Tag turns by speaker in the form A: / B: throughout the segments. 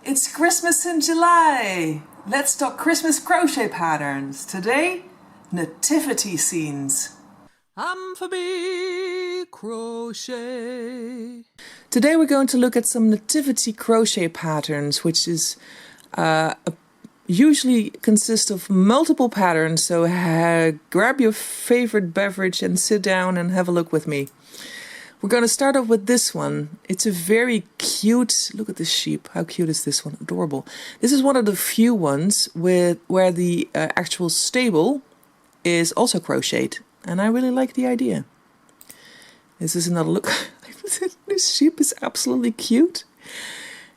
A: It's Christmas in July! Let's talk Christmas crochet patterns. Today, nativity scenes. Untitled Crochet. Today we're going to look at some nativity crochet patterns, which is usually consist of multiple patterns. So grab your favorite beverage and sit down and have a look with me. We're going to start off with this one. It's a very cute, look at this sheep. How cute is this one? Adorable. This is one of the few ones where the actual stable is also crocheted. And I really like the idea. This is another look. This sheep is absolutely cute.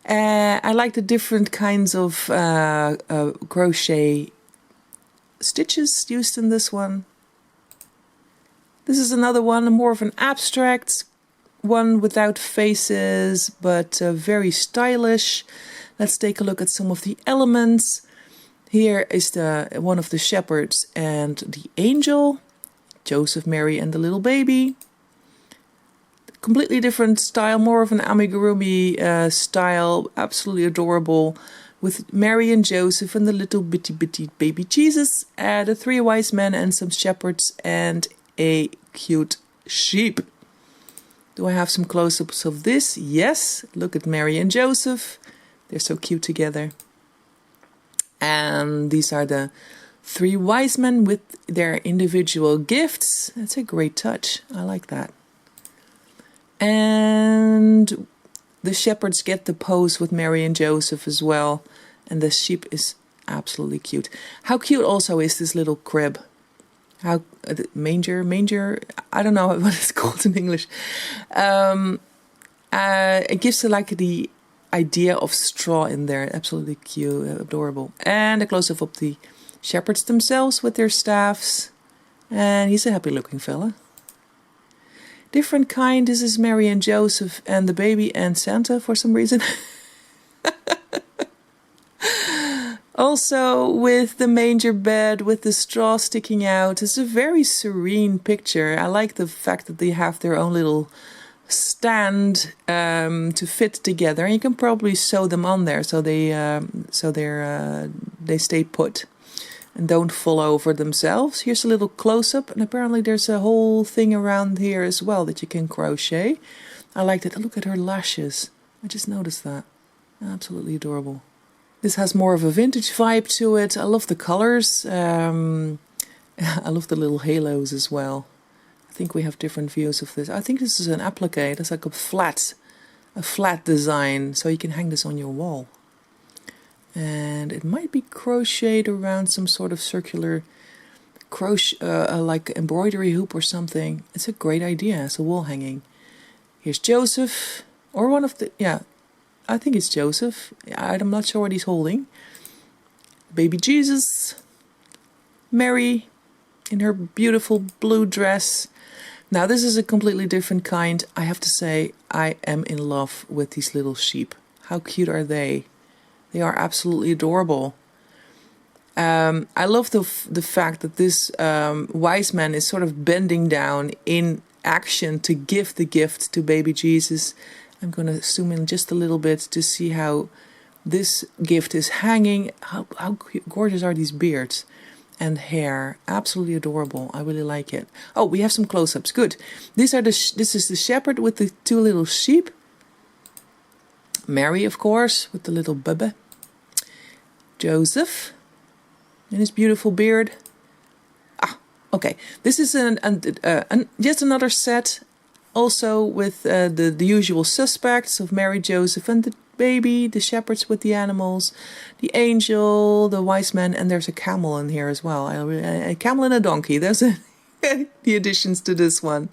A: I like the different kinds of crochet stitches used in this one. This is another one, more of an abstract one without faces, but very stylish. Let's take a look at some of the elements. Here is one of the shepherds and the angel, Joseph, Mary, and the little baby. Completely different style, more of an amigurumi style, absolutely adorable, with Mary and Joseph and the little bitty baby Jesus, the three wise men and some shepherds and a cute sheep. Do I have some close-ups of this? Yes. Look at Mary and Joseph. They're so cute together. And these are the three wise men with their individual gifts. That's a great touch. I like that. And the shepherds get the pose with Mary and Joseph as well. And the sheep is absolutely cute. How cute also is this little crib? How manger, I don't know what it's called in English. It gives like the idea of straw in there. Absolutely cute, adorable. And a close-up of the shepherds themselves with their staffs. And he's a happy looking fella. Different kind. This is Mary and Joseph and the baby and Santa for some reason. Also with the manger bed with the straw sticking out. It's a very serene picture. I like the fact that they have their own little stand to fit together. And you can probably sew them on there so they stay put and don't fall over themselves. Here's a little close-up, and apparently there's a whole thing around here as well that you can crochet. I like that. Look at her lashes. I just noticed that. Absolutely adorable. This has more of a vintage vibe to it. I love the colors. I love the little halos as well. I think we have different views of this. I think this is an applique. It's like a flat design, so you can hang this on your wall. And it might be crocheted around some sort of circular crochet, like embroidery hoop or something. It's a great idea as a wall hanging. Here's Joseph, or one of the, yeah, I think it's Joseph. I'm not sure what he's holding. Baby Jesus. Mary in her beautiful blue dress. Now this is a completely different kind. I have to say I am in love with these little sheep. How cute are they? They are absolutely adorable. I love the fact that this wise man is sort of bending down in action to give the gift to baby Jesus. I'm going to zoom in just a little bit to see how this gift is hanging. How gorgeous are these beards and hair. Absolutely adorable. I really like it. Oh, we have some close-ups. Good. This is the shepherd with the two little sheep. Mary, of course, with the little bubba. Joseph and his beautiful beard. Okay. This is just another set. Also with the usual suspects of Mary, Joseph, and the baby, the shepherds with the animals, the angel, the wise men, and there's a camel in here as well. A camel and a donkey. Those are the additions to this one.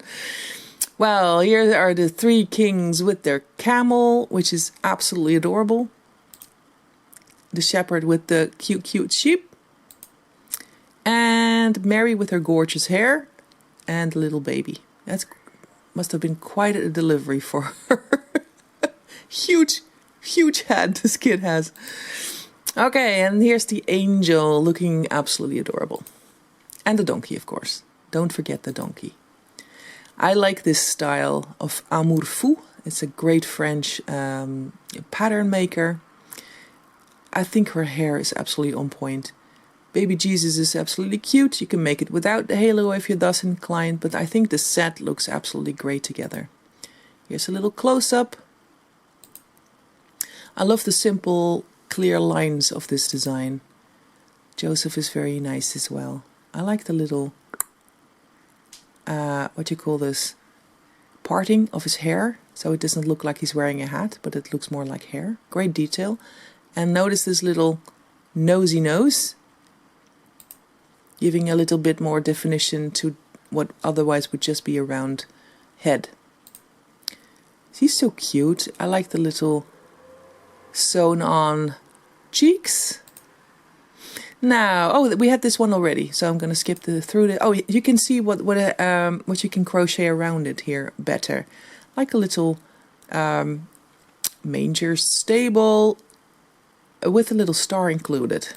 A: Well, here are the three kings with their camel, which is absolutely adorable. The shepherd with the cute sheep. And Mary with her gorgeous hair. And the little baby. That must have been quite a delivery for her. Huge head this kid has. Okay, and here's the angel looking absolutely adorable. And the donkey, of course. Don't forget the donkey. I like this style of amour fou. It's a great French pattern maker. I think her hair is absolutely on point. Baby Jesus is absolutely cute. You can make it without the halo if you're thus inclined, but I think the set looks absolutely great together. Here's a little close-up. I love the simple, clear lines of this design. Joseph is very nice as well. I like the little, what you call this, parting of his hair. So it doesn't look like he's wearing a hat, but it looks more like hair. Great detail. And notice this little nosy nose, giving a little bit more definition to what otherwise would just be a round head. He's so cute. I like the little sewn on cheeks. Now, oh, we had this one already, so I'm going to skip through the. Oh, you can see what you can crochet around it here better, like a little manger stable with a little star included.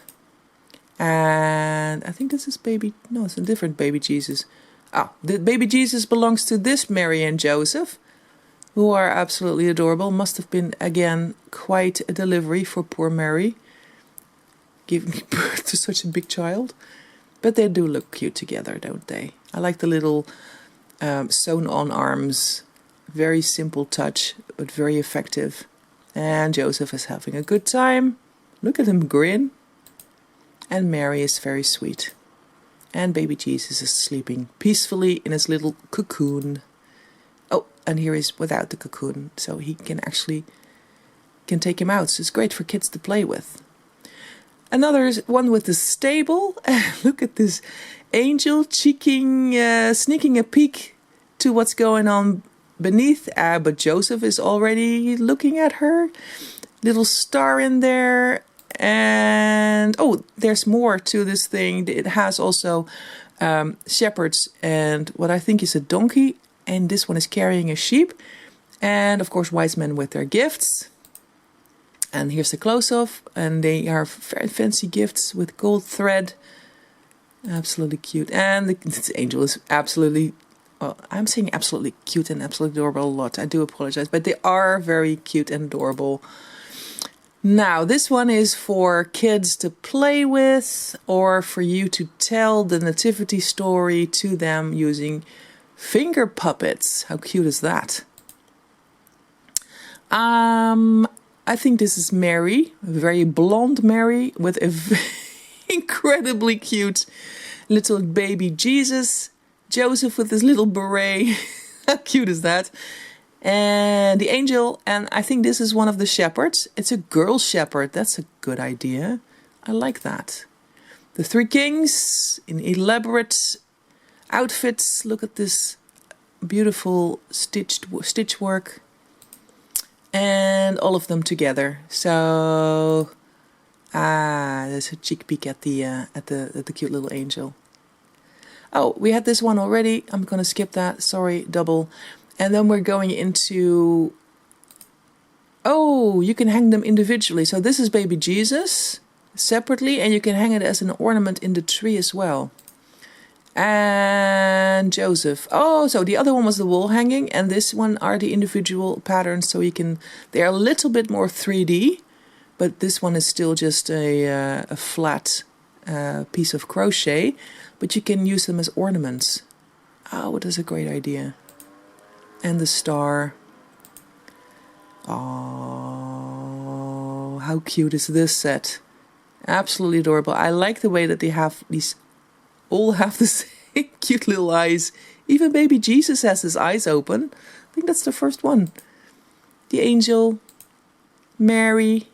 A: And I think this is baby. No, it's a different baby Jesus. Oh, the baby Jesus belongs to this Mary and Joseph, who are absolutely adorable. Must have been again quite a delivery for poor Mary, giving birth to such a big child. But they do look cute together, don't they? I like the little sewn on arms. Very simple touch, but very effective. And Joseph is having a good time. Look at him grin. And Mary is very sweet. And baby Jesus is sleeping peacefully in his little cocoon. Oh, and here he's without the cocoon, so he can take him out. So it's great for kids to play with. Another one with the stable. Look at this angel sneaking a peek to what's going on beneath. But Joseph is already looking at her. Little star in there. And oh, there's more to this thing. It has also shepherds and what I think is a donkey. And this one is carrying a sheep. And of course, wise men with their gifts. And here's the close-up, and they are very fancy gifts with gold thread. Absolutely cute. And this angel is absolutely, well, I'm saying absolutely cute and absolutely adorable a lot. I do apologize, but they are very cute and adorable. Now, this one is for kids to play with, or for you to tell the nativity story to them using finger puppets. How cute is that? I think this is Mary, a very blonde Mary with a incredibly cute little baby Jesus. Joseph with his little beret. How cute is that? And the angel, and I think this is one of the shepherds. It's a girl shepherd. That's a good idea. I like that. The three kings in elaborate outfits. Look at this beautiful stitch work. And all of them together. So there's a cheek peek at the cute little angel. Oh, we had this one already. I'm gonna skip that. Sorry, double. And then we're going into. Oh, you can hang them individually. So this is baby Jesus separately, and you can hang it as an ornament in the tree as well. And Joseph. Oh, so the other one was the wall hanging, and this one are the individual patterns. So you can, they're a little bit more 3D, but this one is still just a flat piece of crochet, but you can use them as ornaments. Oh, that's a great idea. And the star. Oh, how cute is this set? Absolutely adorable. I like the way that they have these. All have the same cute little eyes. Even baby Jesus has his eyes open. I think that's the first one. The angel, Mary,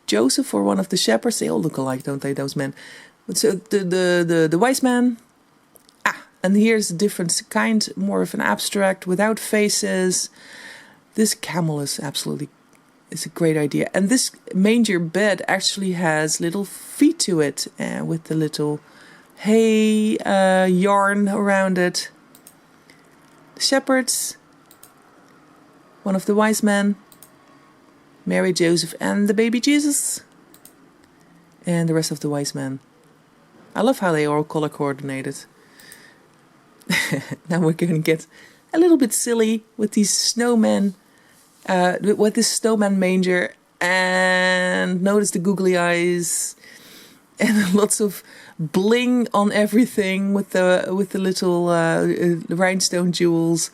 A: Joseph, or one of the shepherds. They all look alike, don't they, those men? So the wise man. And here's a different kind, more of an abstract, without faces. This camel is absolutely, it's a great idea. And this manger bed actually has little feet to it, with the little hay yarn around it. The shepherds, one of the wise men, Mary, Joseph, and the baby Jesus, and the rest of the wise men. I love how they are all color coordinated. Now we're going to get a little bit silly with these snowmen, with this Snowmen Manger. And notice the googly eyes and lots of bling on everything with the little rhinestone jewels.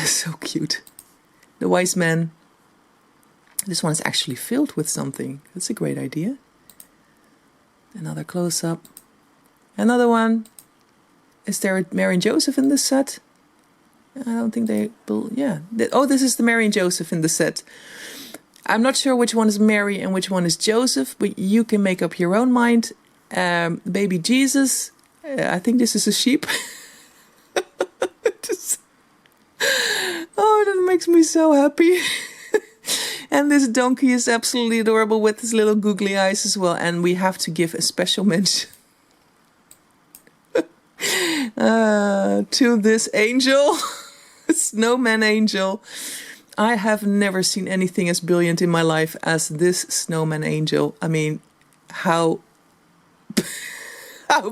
A: So cute. The wise man. This one is actually filled with something. That's a great idea. Another close-up. Another one. Is there a Mary and Joseph in this set? I don't think they... Yeah. Oh, this is the Mary and Joseph in the set. I'm not sure which one is Mary and which one is Joseph, but you can make up your own mind. Baby Jesus. I think this is a sheep. Oh, that makes me so happy. And this donkey is absolutely adorable with his little googly eyes as well. And we have to give a special mention to this angel, Snowman Angel. I have never seen anything as brilliant in my life as this Snowman Angel. I mean, how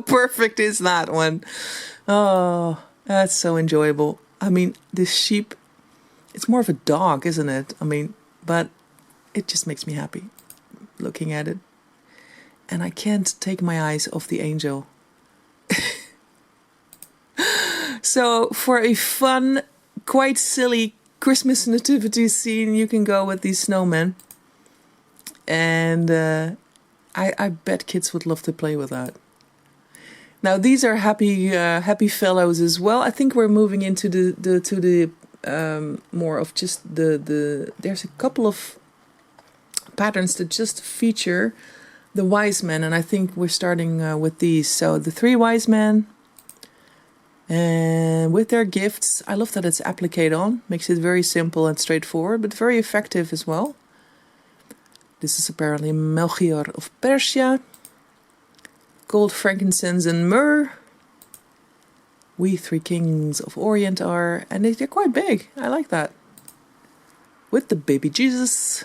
A: perfect is that one? Oh, that's so enjoyable. I mean, this sheep, it's more of a dog, isn't it? I mean, but it just makes me happy looking at it. And I can't take my eyes off the angel. So for a fun, quite silly Christmas nativity scene, you can go with these snowmen. And I bet kids would love to play with that. Now these are happy fellows as well. I think we're moving into the more of just the there's a couple of patterns that just feature the wise men, and I think we're starting with these. So the 3 wise men, and with their gifts. I love that it's applique on, makes it very simple and straightforward, but very effective as well. This is apparently Melchior of Persia. Gold, frankincense and myrrh. We 3 kings of Orient are, and they're quite big. I like that. With the baby Jesus.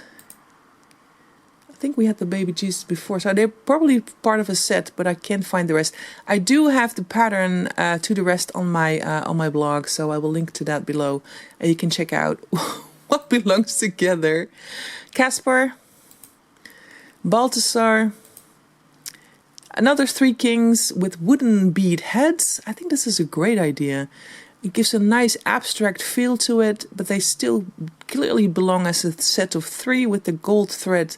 A: I think we had the baby Jesus before, so they're probably part of a set, but I can't find the rest. I do have the pattern to the rest on my blog, so I will link to that below, and you can check out what belongs together. Caspar, Balthasar. Another 3 kings with wooden bead heads. I think this is a great idea. It gives a nice abstract feel to it, but they still clearly belong as a set of 3 with the gold thread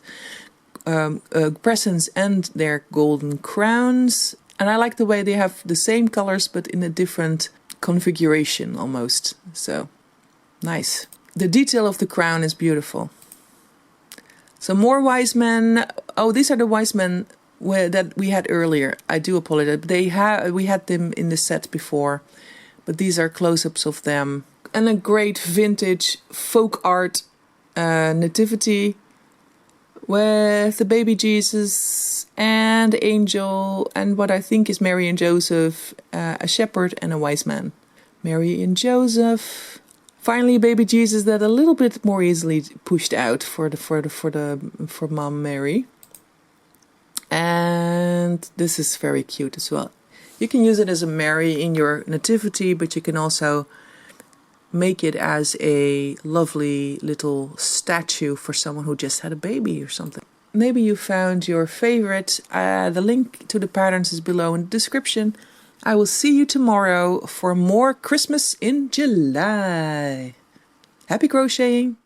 A: presents and their golden crowns. And I like the way they have the same colors but in a different configuration almost. So, nice. The detail of the crown is beautiful. Some more wise men. Oh, these are the wise men that we had earlier. I do apologize. We had them in the set before, but these are close-ups of them. And a great vintage folk art nativity with the baby Jesus and the angel and what I think is Mary and Joseph, a shepherd and a wise man. Mary and Joseph. Finally, baby Jesus that a little bit more easily pushed out for Mom Mary. And this is very cute as well. You can use it as a Mary in your nativity, but you can also make it as a lovely little statue for someone who just had a baby or something. Maybe you found your favorite. The link to the patterns is below in the description. I will see you tomorrow for more Christmas in July. Happy crocheting!